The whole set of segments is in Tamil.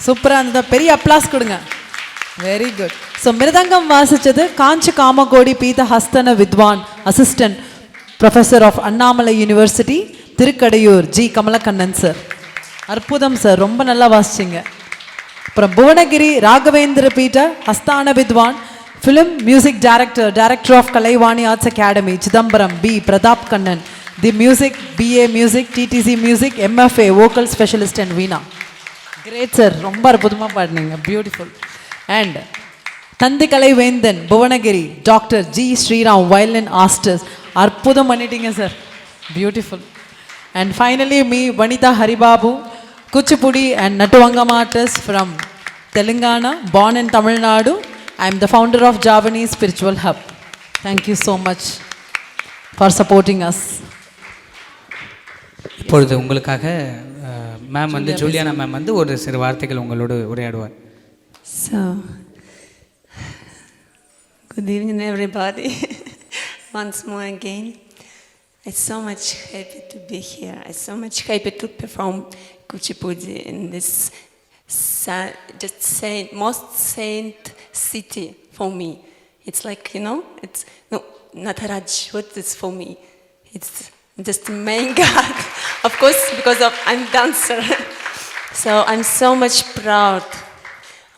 சூப்பராக இருந்தது. பெரிய அப்ளாஸ் கொடுங்க. Very good. ஸோ மிருதங்கம் வாசித்தது காஞ்சி காமகோடி பீத ஹஸ்தன வித்வான் assistant professor of Annamalai university Thirukkadaiyur G Kamalakannan sir. அற்புதம் சார், ரொம்ப நல்லா வாசிச்சிங்க. அப்புறம் புவனகிரி ராகவேந்திர பீட்ட ஹஸ்தான வித்வான் film music director, director of Kalaivani arts academy Chidambaram P Prathap Kannan, the music BA music DTC music MFA vocal specialist and veena. Great sir, ரொம்ப அற்புதமாக பாடினீங்க, பியூட்டிஃபுல். அண்ட் தந்திக்கலை வேந்தன் Bhuvanagiri doctor G Sriram violin ஆஸ்டர்ஸ். அற்புதம் பண்ணிட்டீங்க sir, beautiful. And finally M Vanitha Haribabu Kuchipudi and Nattuvangam artist from Telangana, born in Tamil Nadu. I am the founder of Javanese Spiritual Hub. Thank you so much for supporting us. இப்பொழுது உங்களுக்காக மேம் வந்து ஜூலியானா மேம் வந்து ஒரு சிறு வார்த்தைகள் உங்களோடு உரையாடுவார். So, good evening everybody. Once more again, I'm so much happy to be here. I'm so much happy to perform Kuchipudi in this most saint city for me. It's like, it's no Nataraj, what is for me? It's just the main God. Of course, because I'm dancer. So I'm so much proud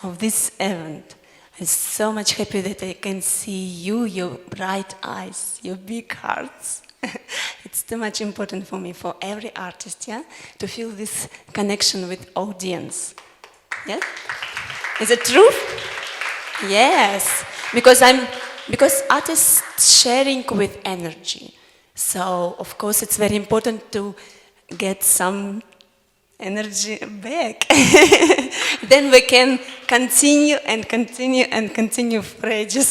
of this event. I'm so much happy that I can see you, your bright eyes, your big hearts. It's too much important for me, for every artist, to feel this connection with audience. Yeah? Is it true? Yes. Because artists sharing with energy. So, of course, it's very important to get some energy back. Then we can continue and continue and continue for ages.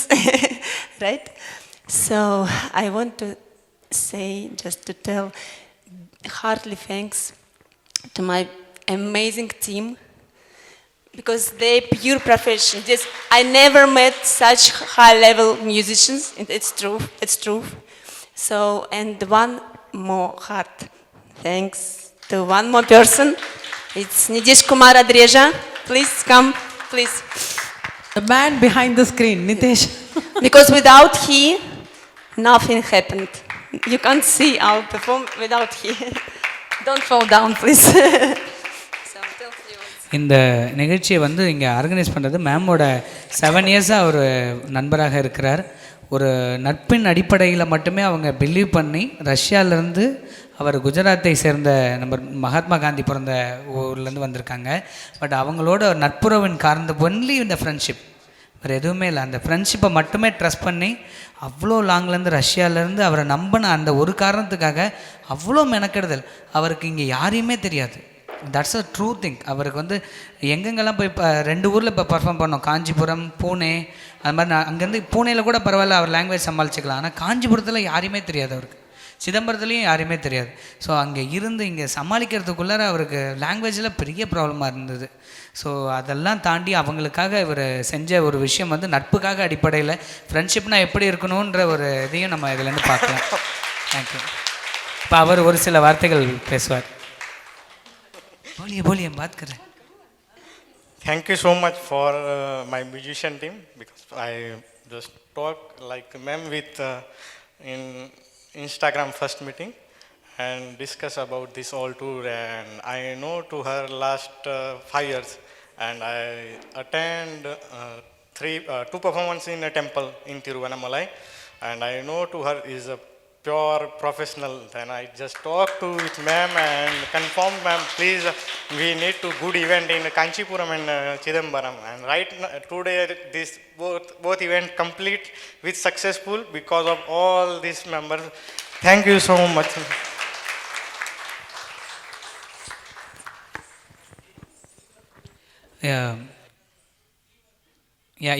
Right? So, I want to say, just to tell heartily thanks to my amazing team, because they pure professionals. I never met such high-level musicians. It's true. So, and one more heart thanks to one more person. It's Nitish Kumar Adreja. Please come, please. The man behind the screen, Nitish. Because without he, nothing happened. You can't see our perform without he. Don't fall down, please. இந்த நிகழ்ச்சியை வந்து இங்கே ஆர்கனைஸ் பண்ணுறது மேமோட 7 இயர்ஸாக ஒரு நண்பராக இருக்கிறார். ஒரு நட்பின் அடிப்படையில் மட்டுமே அவங்க பிலீவ் பண்ணி ரஷ்யாவிலேருந்து அவர் குஜராத்தை சேர்ந்த நம்ம மகாத்மா காந்தி பிறந்த ஊர்லேருந்து வந்திருக்காங்க. பட் அவங்களோட நட்புறவின் காரணம் ஒன்லி இந்த ஃப்ரெண்ட்ஷிப், வேறு எதுவுமே இல்லை. அந்த ஃப்ரெண்ட்ஷிப்பை மட்டுமே ட்ரஸ்ட் பண்ணி அவ்வளோ லாங்லேருந்து ரஷ்யாவிலேருந்து அவரை நம்பின அந்த ஒரு காரணத்துக்காக அவ்வளோ மெனக்கெடுதல். அவருக்கு இங்கே யாரையுமே தெரியாது. That's a true thing. அவருக்கு வந்து எங்கெங்கெல்லாம் போய் இப்போ 2 ஊரில் இப்போ பர்ஃபார்ம் பண்ணோம், காஞ்சிபுரம், பூனே. அது மாதிரி நான் அங்கேருந்து பூனேயில் கூட பரவாயில்ல, அவர் லாங்குவேஜ் சமாளிச்சிக்கலாம். ஆனால் காஞ்சிபுரத்தில் யாரையுமே தெரியாது அவருக்கு, சிதம்பரத்துலேயும் யாருமே தெரியாது. ஸோ அங்கே இருந்து இங்கே சமாளிக்கிறதுக்குள்ளார அவருக்கு லாங்குவேஜில் பெரிய ப்ராப்ளமாக இருந்தது. ஸோ அதெல்லாம் தாண்டி அவங்களுக்காக இவர் செஞ்ச ஒரு விஷயம் வந்து நட்புக்காக அடிப்படையில் ஃப்ரெண்ட்ஷிப்னால் எப்படி இருக்கணுன்ற ஒரு இதையும் நம்ம இதுலேருந்து பார்க்கலாம். தேங்க்யூ. இப்போ அவர் ஒரு சில வார்த்தைகள் பேசுவார். बोलिए बात कर रहे हैं. Thank you so much for my musician team, because I just talk like ma'am with in Instagram first meeting and discuss about this all tour, and I know to her last 5 years, and I attend 2 performances in a temple in Tiruvannamalai, and I know to her is a pure professional. Then I just talked to with ma'am and confirmed, ma'am, please, we need to good event in Kanchipuram and Chidambaram. And right now, today this both event complete with successful because of all these members. Thank you so much.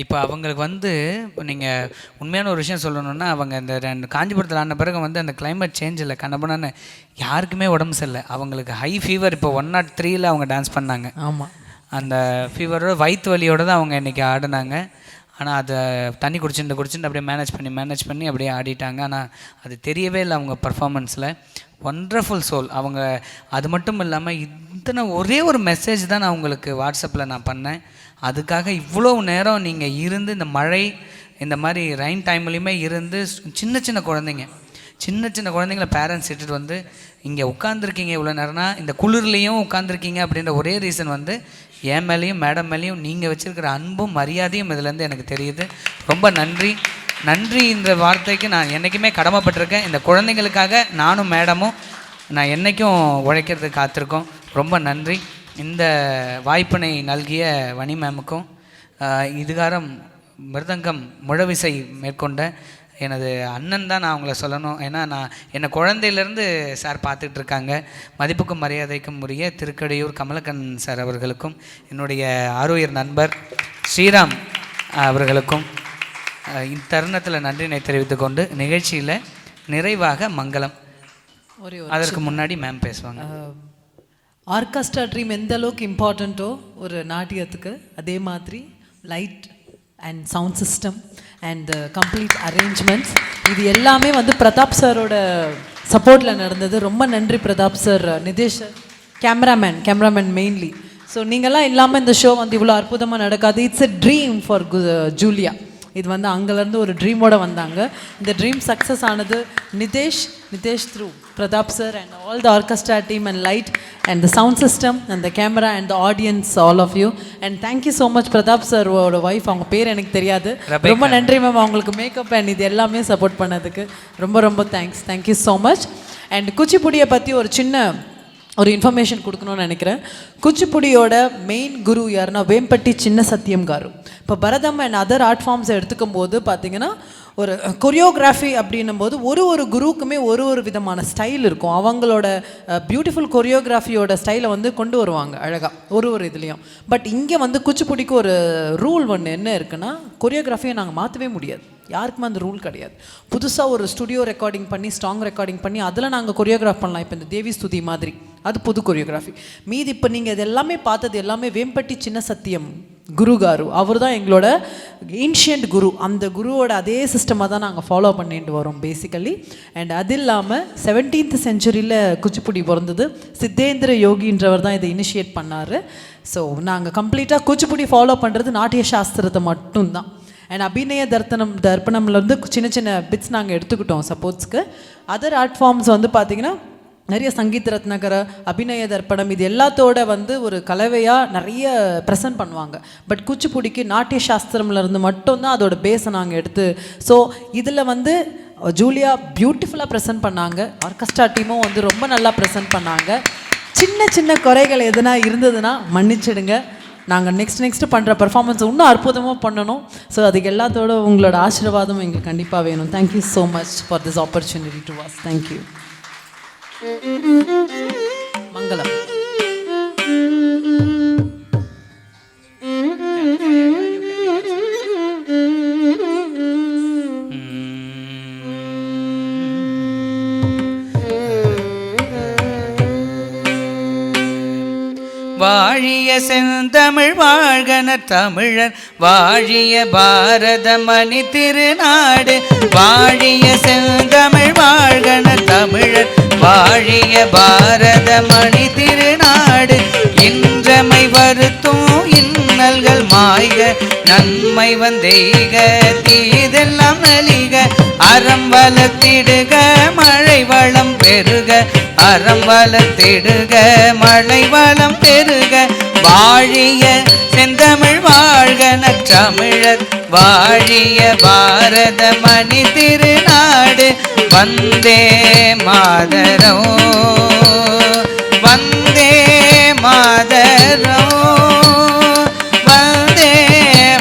இப்போ அவங்களுக்கு வந்து இப்போ நீங்கள் உண்மையான ஒரு விஷயம் சொல்லணுன்னா, அவங்க இந்த 2 காஞ்சிபுரத்தில் ஆன பிறகு வந்து அந்த கிளைமேட் சேஞ்ச் இல்லை, கண்ணபண்ணான்னு யாருக்குமே உடம்பு சரியில்லை. அவங்களுக்கு ஹை ஃபீவர். இப்போ 103ல் அவங்க டான்ஸ் பண்ணாங்க. ஆமாம், அந்த ஃபீவரோட வயிற்று வலியோடு தான் அவங்க இன்றைக்கி ஆடினாங்க. ஆனால் அதை தண்ணி குடிச்சுட்டு அப்படியே மேனேஜ் பண்ணி அப்படியே ஆடிட்டாங்க. ஆனால் அது தெரியவே இல்லை அவங்க பர்ஃபார்மன்ஸில். ஒண்டர்ஃபுல் சோல் அவங்க. அது மட்டும் இல்லாமல் ஒரே ஒரு மெசேஜ் தான் நான் உங்களுக்கு வாட்ஸ்அப்பில் நான் பண்ணேன். அதுக்காக இவ்வளோ நேரம் நீங்கள் இருந்து இந்த மழை இந்த மாதிரி ரெயின் டைம்லேயுமே இருந்து சின்ன குழந்தைங்கள பேரண்ட்ஸ் இட்டுட்டு வந்து இங்கே உட்காந்துருக்கீங்க இவ்வளோ நேரம்னா, இந்த குளிர்லேயும் உட்காந்துருக்கீங்க அப்படின்ற ஒரே ரீசன் வந்து என் மேலேயும் மேடம் மேலேயும் நீங்கள் வச்சுருக்கிற அன்பும் மரியாதையும் இதுலேருந்து எனக்கு தெரியுது. ரொம்ப நன்றி. இந்த வார்த்தைக்கு நான் என்றைக்குமே கடமைப்பட்டிருக்கேன். இந்த குழந்தைங்களுக்காக நானும் மேடமும் நான் என்றைக்கும் உழைக்கிறதுக்கு காத்திருக்கோம். ரொம்ப நன்றி. இந்த வாய்ப்பினை நல்கிய வனி மேமுக்கும் இதுகாரம் மிருதங்கம் முழவிசை மேற்கொண்ட எனது அண்ணன் தான் நான் அவங்கள சொல்லணும். ஏன்னா என்னை குழந்தையிலேருந்து சார் பார்த்துட்ருக்காங்க. மதிப்புக்கும் மரியாதைக்கும் உரிய திருக்கடையூர் கமலக்கண்ணன் சார் அவர்களுக்கும் என்னுடைய ஆரோயர் நண்பர் ஸ்ரீராம் அவர்களுக்கும் இத்தருணத்தில் நன்றினை தெரிவித்து கொண்டு நிகழ்ச்சியில் நிறைவாக மங்களம். அதற்கு முன்னாடி மேம் பேசுவாங்க. ஆர்கெஸ்ட்ரா ட்ரீம் எந்த அளவுக்கு இம்பார்ட்டண்ட்டோ ஒரு நாட்டியத்துக்கு, அதே மாதிரி light and sound system and complete arrangements இது எல்லாமே வந்து பிரதாப் சாரோட சப்போர்ட்டில் நடந்தது. ரொம்ப நன்றி Pratap sir. Nitesh cameraman mainly. So நீங்கள்லாம் இல்லாமல் இந்த ஷோ வந்து இவ்வளோ அற்புதமாக நடக்காது. It's a dream for Julia. இது வந்து அங்கேருந்து ஒரு ட்ரீமோடு வந்தாங்க. இந்த ட்ரீம் சக்ஸஸ் ஆனது Nitesh through Pratap sir and all the orchestra team and light and the sound system and the camera and the audience all of you. And thank you so much Pratap சாரோட ஒய்ஃப், அவங்க பேர் எனக்கு தெரியாது. ரொம்ப நன்றி மேம், அவங்களுக்கு மேக்கப் அண்ட் இது எல்லாமே சப்போர்ட் பண்ணதுக்கு ரொம்ப தேங்க்யூ ஸோ மச். அண்ட் குச்சிப்புடியை பற்றி ஒரு இன்ஃபர்மேஷன் கொடுக்கணும்னு நினைக்கிறேன். குச்சிப்புடியோட மெயின் குரு யாருன்னா வேம்பட்டி சின்ன சத்தியம் காரு. இப்போ பரதம் அண்ட் அதர் ஆர்ட் ஃபார்ம்ஸை எடுத்துக்கும் போது பார்த்தீங்கன்னா ஒரு கொரியோகிராஃபி அப்படின்னும் போது ஒரு குருவுக்குமே ஒரு விதமான ஸ்டைல் இருக்கும். அவங்களோட பியூட்டிஃபுல் கொரியோகிராஃபியோட ஸ்டைலை வந்து கொண்டு வருவாங்க அழகாக ஒரு இதுலேயும். பட் இங்கே வந்து குச்சிப்புடிக்கு ஒரு ரூல் ஒன்று என்ன இருக்குன்னா, கொரியோகிராஃபியை நாங்கள் மாற்றவே முடியாது. யாருக்குமே அந்த ரூல் கிடையாது. புதுசாக ஒரு ஸ்டுடியோ ரெக்கார்டிங் பண்ணி ஸ்ட்ராங் ரெக்கார்டிங் பண்ணி அதில் நாங்கள் கொரியோகிராஃப் பண்ணலாம். இப்போ இந்த தேவி ஸ்துதி மாதிரி அது புது கொரியோகிராஃபி. மீதி இப்போ நீங்கள் இது எல்லாமே பார்த்தது எல்லாமே வேம்பட்டி சின்ன சத்தியம் குரு காரு. அவர் தான் எங்களோட ஏன்ஷியன்ட் குரு. அந்த குருவோட அதே சிஸ்டமாக தான் நாங்கள் ஃபாலோ பண்ணிட்டு வரோம் பேசிக்கலி. அண்ட் அது இல்லாமல் 17th செஞ்சுரியில் குச்சிப்புடி பிறந்தது. சித்தேந்திர யோகின்றவர் தான் இதை இனிஷியேட் பண்ணார். ஸோ நாங்கள் கம்ப்ளீட்டாக குச்சிப்புடி ஃபாலோ பண்ணுறது நாட்டிய சாஸ்திரத்தை மட்டும்தான். அண்ட் அபிநய தர்ப்பணம்லேருந்து சின்ன பிட்ஸ் நாங்கள் எடுத்துக்கிட்டோம் சப்போர்ட்ஸ்க்கு. அதர் ஆர்ட் ஃபார்ம்ஸ் வந்து பார்த்திங்கன்னா நிறைய சங்கீத ரத்னகர, அபிநய தர்ப்பணம் இது எல்லாத்தோட வந்து ஒரு கலவையாக நிறைய ப்ரெசென்ட் பண்ணுவாங்க. பட் குச்சிப்புடிக்கு நாட்டிய சாஸ்திரம்லேருந்து மட்டும்தான் அதோட பேஸை நாங்கள் எடுத்து. ஸோ இதில் வந்து ஜூலியா பியூட்டிஃபுல்லாக ப்ரெசென்ட் பண்ணாங்க. ஆர்கெஸ்ட்ரா டீமும் வந்து ரொம்ப நல்லா ப்ரெசென்ட் பண்ணாங்க. சின்ன குறைகள் எதுனா இருந்ததுன்னா மன்னிச்சிடுங்க. நாங்கள் நெக்ஸ்ட் பண்ணுற பர்ஃபார்மன்ஸ் இன்னும் அற்புதமாக பண்ணணும். ஸோ அதுக்கு எல்லாத்தோட உங்களோட ஆசீர்வாதம் எங்களுக்கு கண்டிப்பாக வேணும். Thank you so much for this opportunity to us. Thank you. மங்களம். வாழிய செந்தமிழ் வாழ்கன தமிழர், வாழிய பாரத மணி திருநாடு. வாழிய செந்தமிழ் வாழ்கன தமிழர், வாழிய பாரத மணி திருநாடு. இன்றமை வருத்தும் இன்னல்கள் மாய்க, நன்மை வந்தெய்க தீதெல்லாம் நலிக. அறம் வளர்த்திடுக மழை வளம் பெருக, அறம் வளர்த்திடுக மழை வளம் பெருக. வாழிய செந்தமிழ் வாழ்கன தமிழர், வாழிய பாரத மணி திருநாடு. வந்தே மாதரம், வந்தே மாதரம், வந்தே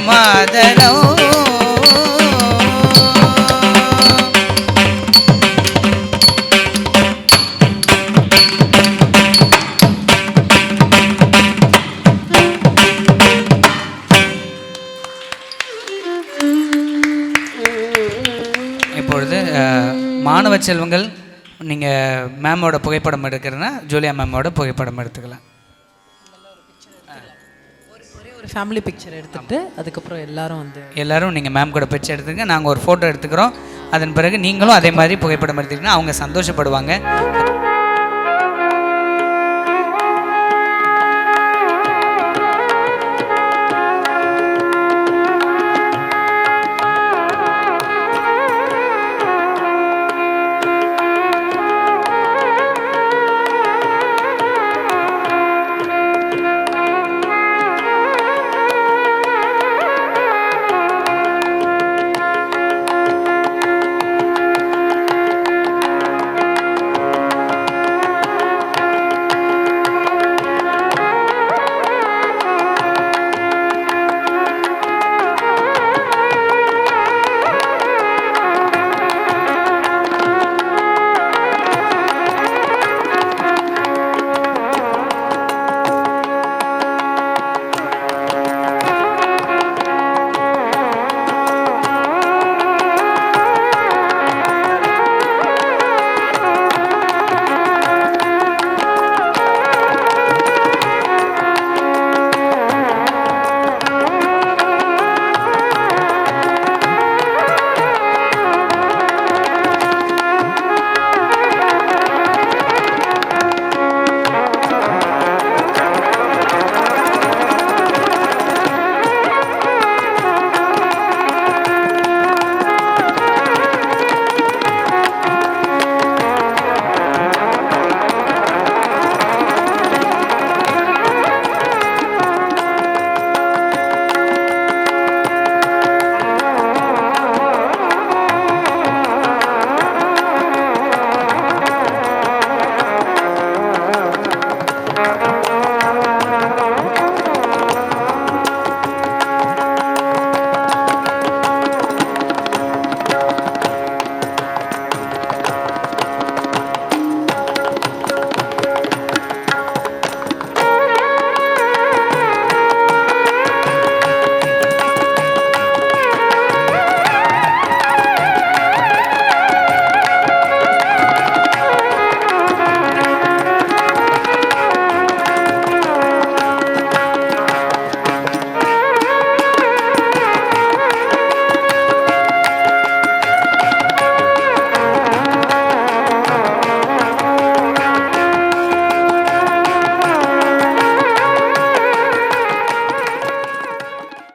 மாதரம். இப்பொழுது மாணவ செல்வங்கள், நீங்கள் மேமோட புகைப்படம் எடுக்கிறதுனா ஜூலியா மேமோட புகைப்படம் எடுத்துக்கலாம். ஒரே ஒரு ஃபேமிலி பிக்சர் எடுத்துட்டு அதுக்கப்புறம் எல்லாரும் வந்து எல்லாரும் நீங்கள் மேம் கூட பிக்சர் எடுத்துங்க, நாங்கள் ஒரு ஃபோட்டோ எடுத்துக்கிறோம். அதன் பிறகு நீங்களும் அதே மாதிரி புகைப்படம் எடுத்துக்கிங்கன்னா அவங்க சந்தோஷப்படுவாங்க.